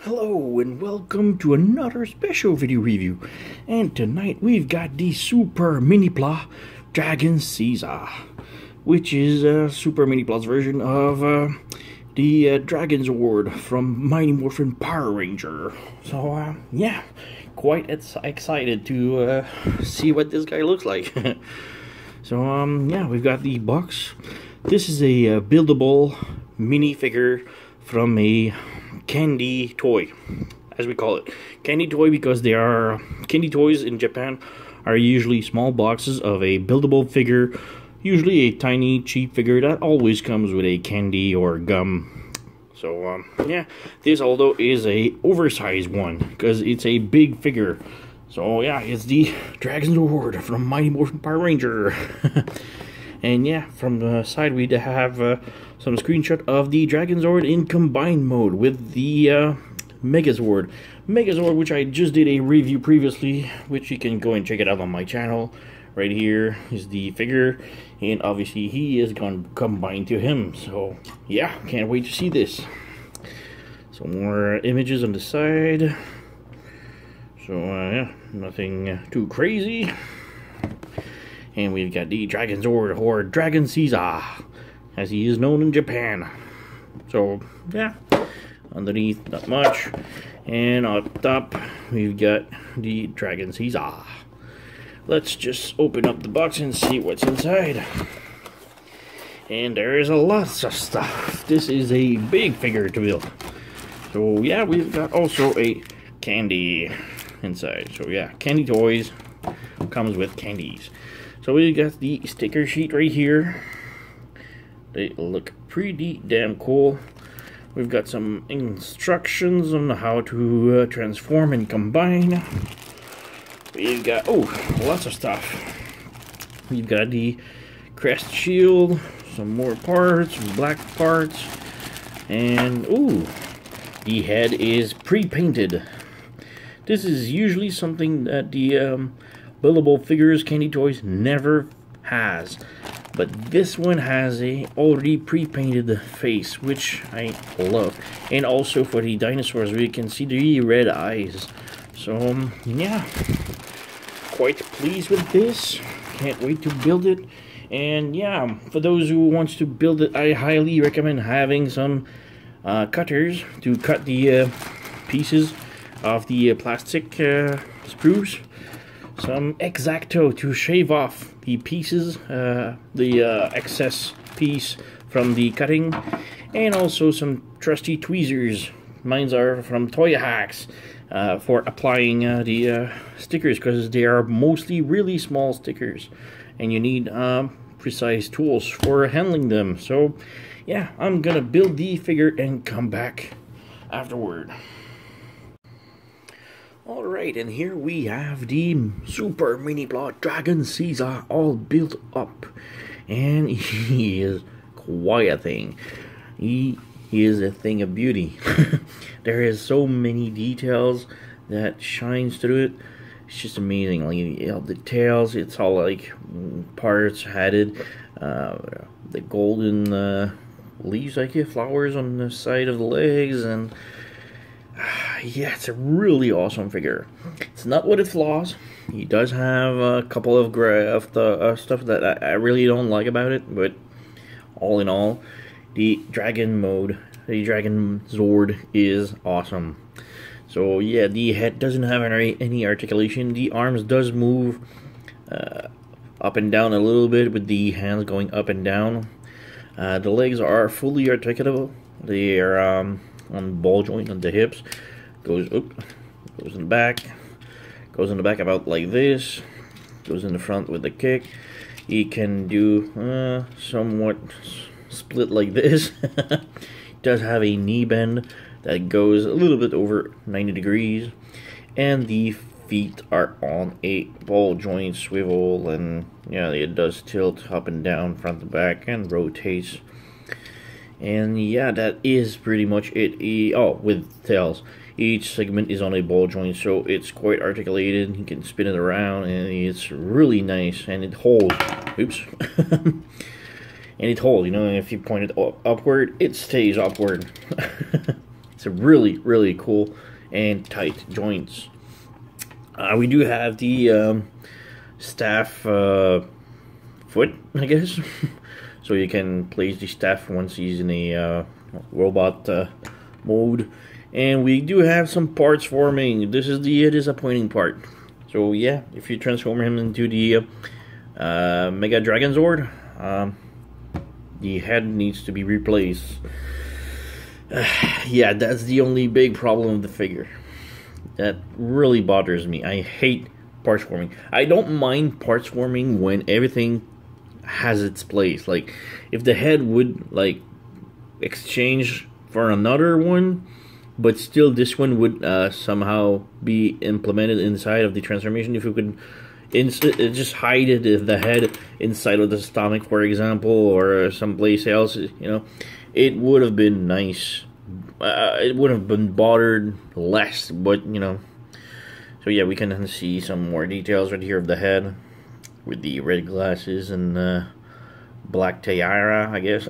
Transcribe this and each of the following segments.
Hello and welcome to another special video review, and tonight we've got the Super Mini-Pla Dragon Caesar, which is Super Mini-Pla's version of the DragonZord from Mighty Morphin Power Ranger. So yeah, quite excited to see what this guy looks like. So yeah, we've got the box. This is a buildable minifigure from a candy toy, as we call it. Candy toy because they are candy toys in Japan are usually small boxes of a buildable figure, usually a tiny cheap figure that always comes with a candy or gum. So yeah, this although is a oversized one because it's a big figure. So yeah, it's the DragonZord from Mighty Morphin Power Ranger. And yeah, from the side we have some screenshot of the DragonZord in combined mode with the Megazord, which I just did a review previously, which you can go and check it out on my channel. Right here is the figure, and obviously he is going to combine to him. So yeah, can't wait to see this. Some more images on the side. So yeah, nothing too crazy. And we've got the DragonZord, or Dragon Caesar, as he is known in Japan. So yeah, underneath not much, and up top we've got the Dragon Caesar. Let's just open up the box and see what's inside. And there is a lot of stuff. This is a big figure to build. So yeah, we've got also a candy inside. So yeah, candy toys comes with candies. So we got the sticker sheet right here. They look pretty damn cool. We've got some instructions on how to transform and combine. We've got, lots of stuff. We've got the crest shield, some more parts, black parts, and the head is pre-painted. This is usually something that the buildable figures candy toys never has, but this one has a already pre-painted face, which I love. And also for the dinosaurs, we can see the red eyes. So yeah, quite pleased with this. Can't wait to build it. And yeah, for those who wants to build it, I highly recommend having some cutters to cut the pieces of the plastic sprues. Some X-Acto to shave off the pieces, the excess piece from the cutting, and also some trusty tweezers. Mine are from Toy Hacks for applying the stickers, because they are mostly really small stickers, and you need precise tools for handling them. So yeah, I'm gonna build the figure and come back afterward. Alright, and here we have the Super Mini-Pla Dragon Caesar all built up. And he is quite a thing. He is a thing of beauty. There is so many details that shines through it. It's just amazing. Like, you know, the tails, it's all like parts added. The golden leaves, like flowers on the side of the legs, and yeah, it's a really awesome figure. It's not without flaws. He does have a couple of stuff that I really don't like about it, but all in all, the dragon mode, the DragonZord is awesome. So yeah, the head doesn't have any articulation. The arms does move up and down a little bit, with the hands going up and down. The legs are fully articulable. They are on ball joint on the hips, goes in the back, about like this, goes in the front with the kick. He can do somewhat split like this. Does have a knee bend that goes a little bit over 90 degrees, and the feet are on a ball joint swivel, and yeah, it does tilt up and down front to back and rotates. And yeah, that is pretty much it. With tails, each segment is on a ball joint, so it's quite articulated. You can spin it around, and it's really nice, and it holds. Oops. And it holds, you know, if you point it upward, it stays upward. It's a really cool and tight joints. We do have the staff foot, I guess. So you can place the staff once he's in a robot mode. And we do have some parts forming. This is the disappointing part. So yeah, if you transform him into the Mega DragonZord, the head needs to be replaced. Yeah, that's the only big problem with the figure. That really bothers me. I hate parts forming. I don't mind parts forming when everything has its place. Like, if the head would, like, exchange for another one, but still this one would somehow be implemented inside of the transformation. If you could just hide the head inside of the stomach, for example, or someplace else, you know, it would have been nice. It would have been bothered less, but you know. So yeah, we can see some more details right here of the head with the red glasses and black tiara, I guess.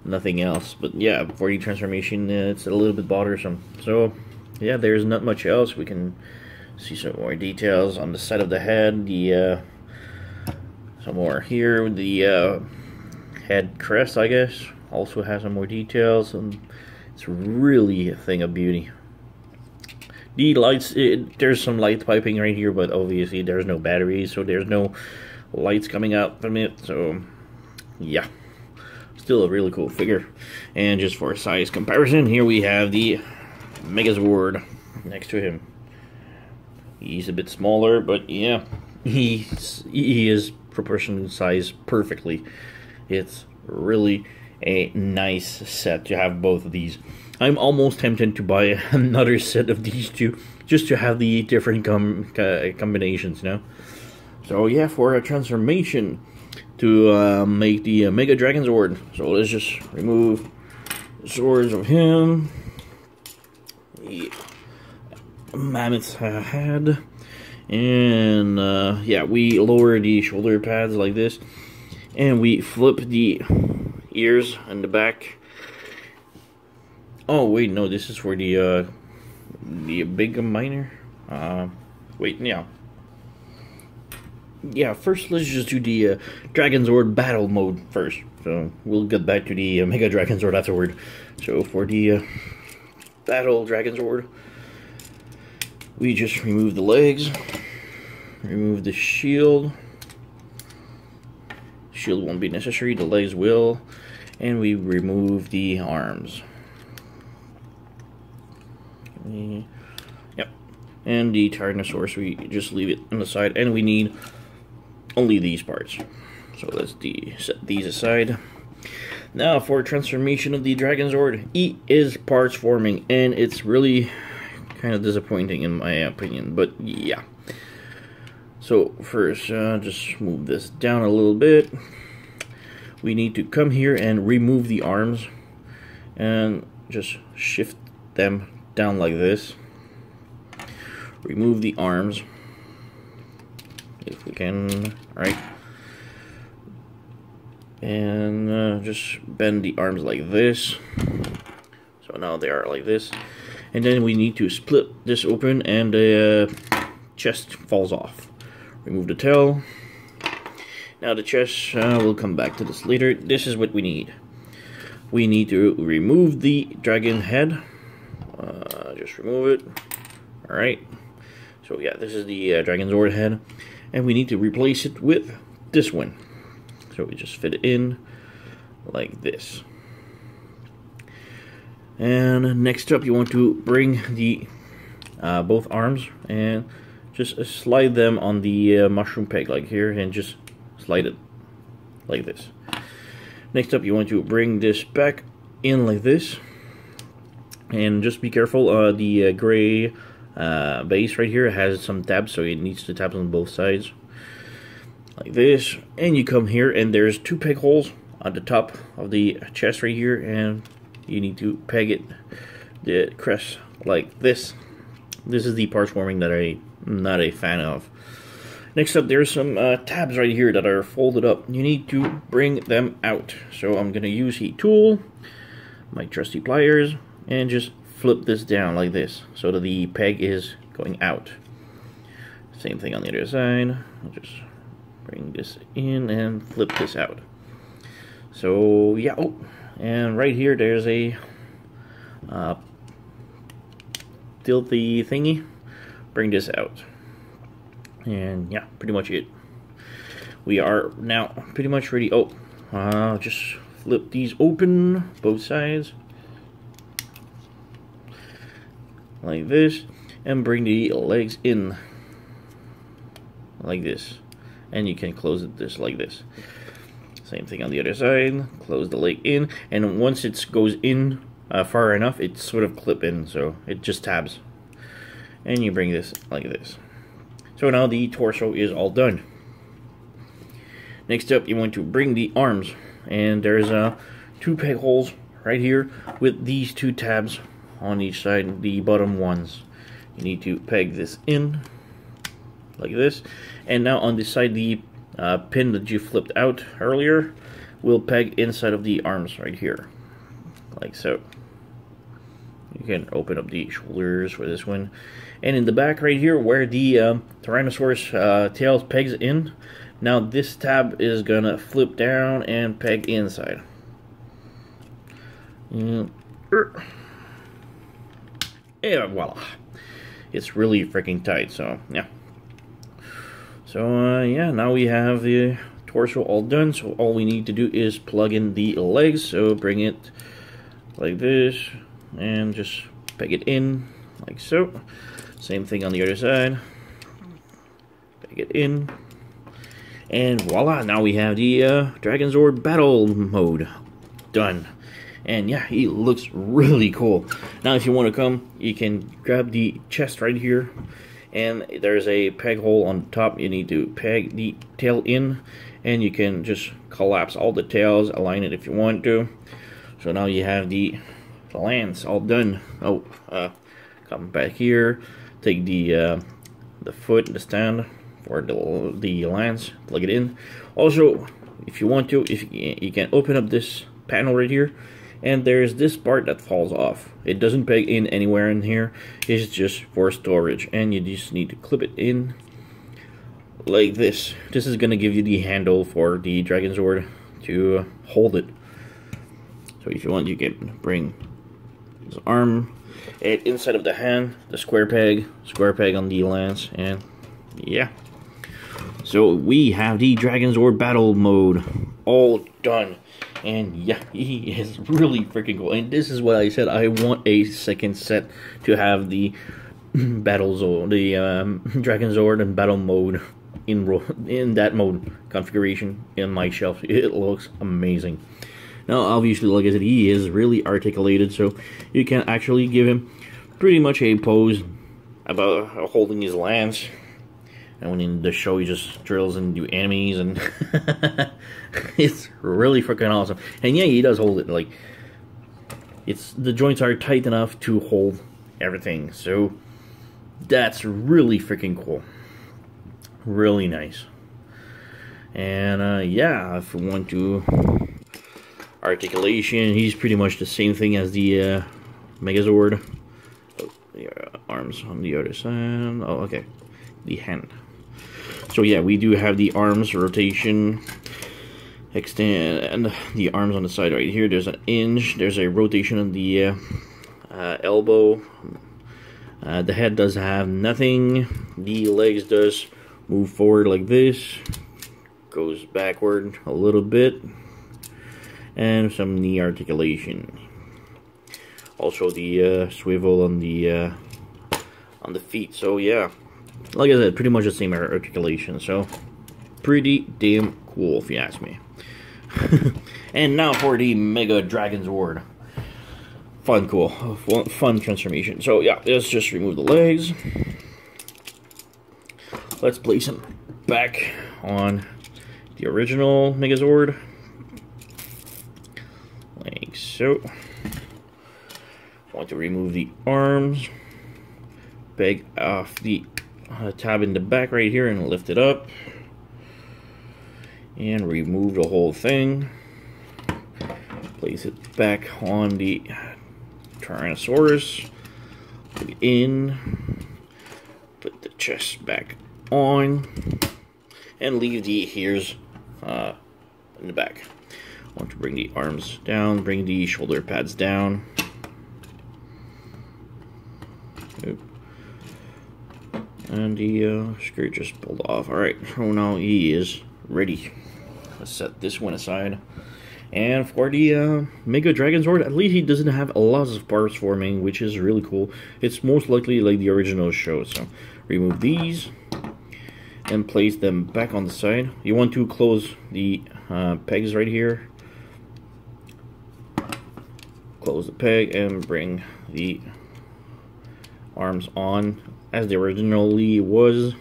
Nothing else, but yeah, for the transformation, it's a little bit bothersome. So yeah, there's not much else. We can see some more details on the side of the head. The some more here with the head crest, I guess, also has some more details, and it's really a thing of beauty. The lights, there's some light piping right here, but obviously there's no batteries, so there's no lights coming out from it. So yeah, still a really cool figure. And just for a size comparison, here we have the Megazord next to him. He's a bit smaller, but yeah, he is proportioned in size perfectly. It's really a nice set to have both of these. I'm almost tempted to buy another set of these two, just to have the different combinations, you know. So yeah, for a transformation to make the Mega DragonZord, so let's just remove the swords of him. Yeah. Mammoth's head, and yeah, we lower the shoulder pads like this, and we flip the ears and the back. Oh wait, no, this is for the big miner. Wait, yeah, first let's just do the DragonZord battle mode first. So we'll get back to the Mega DragonZord afterward. So for the battle DragonZord, we just remove the legs, remove the shield. Shield won't be necessary, the legs will, and we remove the arms. Yep, and the Tyrannosaurus, we just leave it on the side, and we need only these parts. So let's set these aside. Now for transformation of the DragonZord, he is parts forming, and it's really kind of disappointing in my opinion, but yeah. So first, just move this down a little bit. We need to come here and remove the arms, and just shift them down like this. Remove the arms, if we can. Alright. And just bend the arms like this. So now they are like this. And then we need to split this open, and the chest falls off. Remove the tail. Now the chest, we'll come back to this later. This is what we need. We need to remove the dragon head. Just remove it. Alright. So yeah, this is the DragonZord head. And we need to replace it with this one. So we just fit it in like this. And next up, you want to bring the both arms and just slide them on the mushroom peg like here, and just slide it like this. Next up, you want to bring this back in like this, and just be careful, the gray base right here has some tabs, so it needs to tab on both sides like this. And you come here, and there's two peg holes on the top of the chest right here, and you need to peg it, the crest, like this. This is the parts forming that I'm not a fan of. Next up, there's some tabs right here that are folded up. You need to bring them out. So I'm going to use heat tool, my trusty pliers, and just flip this down like this so that the peg is going out. Same thing on the other side. I'll just bring this in and flip this out. So yeah, oh, and right here there's a tilty thingy. Bring this out, and yeah, pretty much it. We are now pretty much ready. Oh, just flip these open, both sides, like this, and bring the legs in, like this. And you can close it just like this. Same thing on the other side. Close the leg in, and once it goes in far enough, it sort of clip in, so it just tabs. And you bring this like this. So now the torso is all done. Next up, you want to bring the arms, and there's 2 peg holes right here with these 2 tabs on each side, the bottom ones. You need to peg this in like this, and now on this side, the pin that you flipped out earlier will peg inside of the arms right here, like so. You can open up the shoulders for this one, and in the back right here where the Tyrannosaurus tail pegs in, now this tab is gonna flip down and peg inside. And voila, it's really freaking tight. So yeah. So yeah, now we have the torso all done, so all we need to do is plug in the legs. So bring it like this and just peg it in like so. Same thing on the other side. Peg it in, and voila, now we have the DragonZord battle mode done. And yeah, he looks really cool. Now if you want to come, you can grab the chest right here, and there's a peg hole on top. You need to peg the tail in, and you can just collapse all the tails, align it if you want to. So now you have the lance all done. Oh, come back here, take the foot, the stand for the lance, plug it in. Also, if you want to, you can open up this panel right here, and there's this part that falls off. It doesn't peg in anywhere in here. It's just for storage, and you just need to clip it in like this. This is gonna give you the handle for the DragonZord to hold it. So if you want, you can bring his arm and inside of the hand, the square peg on the lance, and yeah. So we have the DragonZord battle mode all done. And yeah, he is really freaking cool. And this is what I said, I want a second set to have the DragonZord and battle mode in that mode configuration in my shelf. It looks amazing. Now obviously, like I said, he is really articulated, so you can actually give him pretty much a pose about holding his lance. And when in the show, he just drills into enemies, and it's really freaking awesome. And yeah, he does hold it. Like, the joints are tight enough to hold everything. So that's really freaking cool. Really nice. And yeah, if you want to articulation, he's pretty much the same thing as the Megazord. Oh, the arms on the other side. Oh, okay. The hand. So yeah, we do have the arms rotation, extend, and the arms on the side right here. There's an hinge. There's a rotation on the elbow. The head does have nothing. The legs does move forward like this, goes backward a little bit, and some knee articulation. Also the swivel on the feet. So yeah. Like I said, pretty much the same articulation, so pretty damn cool if you ask me. And now for the Mega DragonZord. Fun transformation. So yeah, let's just remove the legs. Let's place him back on the original Megazord. Like so. Want to remove the arms. Peg off the tab in the back right here and lift it up and remove the whole thing. Place it back on the Tyrannosaurus. Put it in. Put the chest back on. And leave the ears in the back. I want to bring the arms down, bring the shoulder pads down. Oop. And the skirt just pulled off. Alright, so now he is ready. Let's set this one aside. And for the Mega DragonZord, at least he doesn't have a lot of parts forming, which is really cool. It's most likely like the original show. So remove these and place them back on the side. You want to close the pegs right here. Close the peg and bring the arms on as they originally was.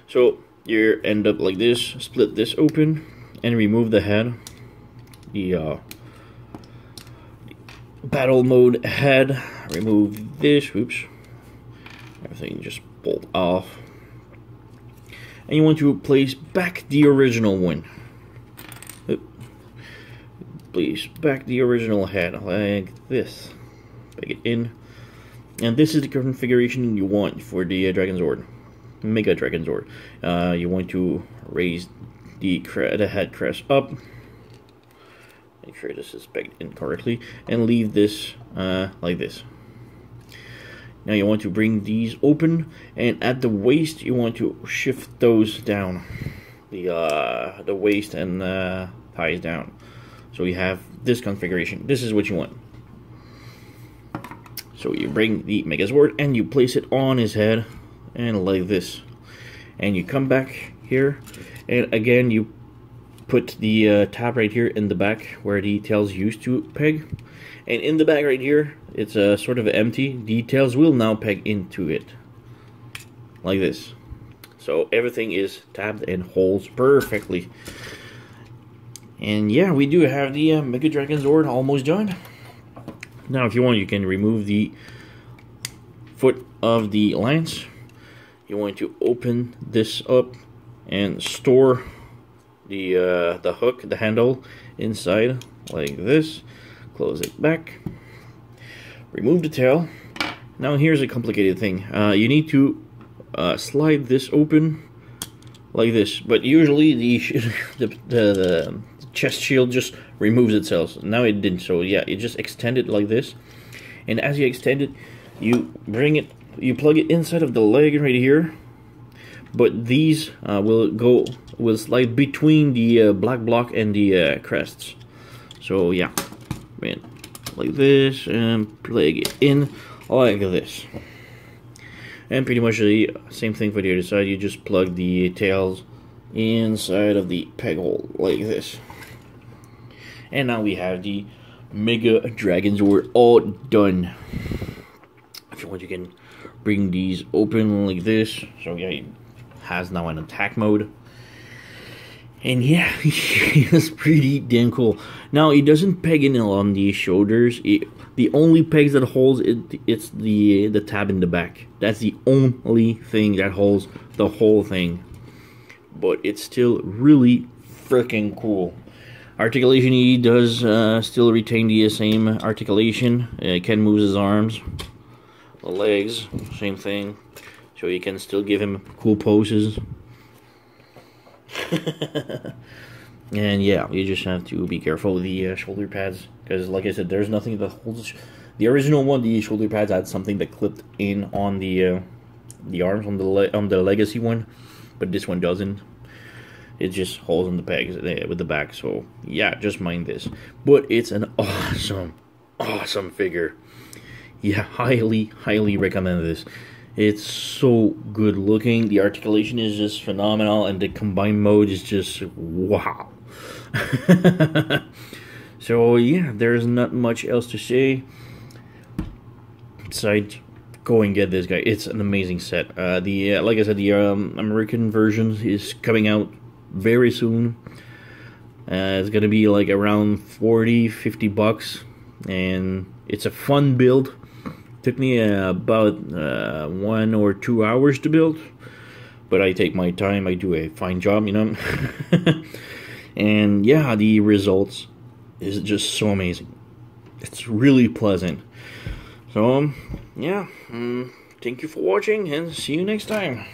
So you end up like this. Split this open and remove the head. The battle mode head. Remove this. Oops. Everything just pulled off. And you want to place back the original one. Place back the original head like this. Peg it in. And this is the configuration you want for the DragonZord. Mega DragonZord. You want to raise the head crest up. Make sure this is pegged in correctly. And leave this like this. Now you want to bring these open, and at the waist you want to shift those down, the waist and thighs down. So you have this configuration. This is what you want. So you bring the Megazord and you place it on his head, and like this. And you come back here, and again you put the tab right here in the back where the tails used to peg. And in the back right here, it's sort of empty. Details will now peg into it. Like this. So everything is tabbed and holds perfectly. And yeah, we do have the Mega DragonZord almost done. Now if you want, you can remove the foot of the lance. You want to open this up and store the hook, the handle, inside like this. Close it back. Remove the tail. Now here's a complicated thing. You need to slide this open like this, but usually the chest shield just removes itself. Now it didn't, so yeah, you just extend it like this, and as you extend it, you plug it inside of the leg right here. But these will slide between the black block and the crests. So yeah. Like this, and plug it in like this. And pretty much the same thing for the other side. You just plug the tails inside of the peg hole like this. And now we have the Mega DragonZord all done. If you want, you can bring these open like this. So yeah, it has now an attack mode. And yeah, it's pretty damn cool. Now, it doesn't peg in on the shoulders. The only pegs that holds it's the tab in the back. That's the only thing that holds the whole thing. But it's still really freaking cool. Articulation, he does still retain the same articulation. Ken moves his arms. The legs, same thing. So you can still give him cool poses. And yeah, you just have to be careful with the shoulder pads, because like I said, there's nothing that holds. The original one, the shoulder pads had something that clipped in on the arms on the legacy one, but this one doesn't. It just holds on the pegs with the back. So yeah, just mind this. But it's an awesome figure. Yeah, highly recommend this. It's so good looking. The articulation is just phenomenal, and the combined mode is just wow. So yeah, there's not much else to say besides go and get this guy. It's an amazing set. Like I said, the American version is coming out very soon. It's gonna be like around 40-50 bucks, and it's a fun build. Took me about 1 or 2 hours to build, but I take my time. I do a fine job, you know. And yeah, the results is just so amazing. It's really pleasant. So, yeah, thank you for watching, and see you next time.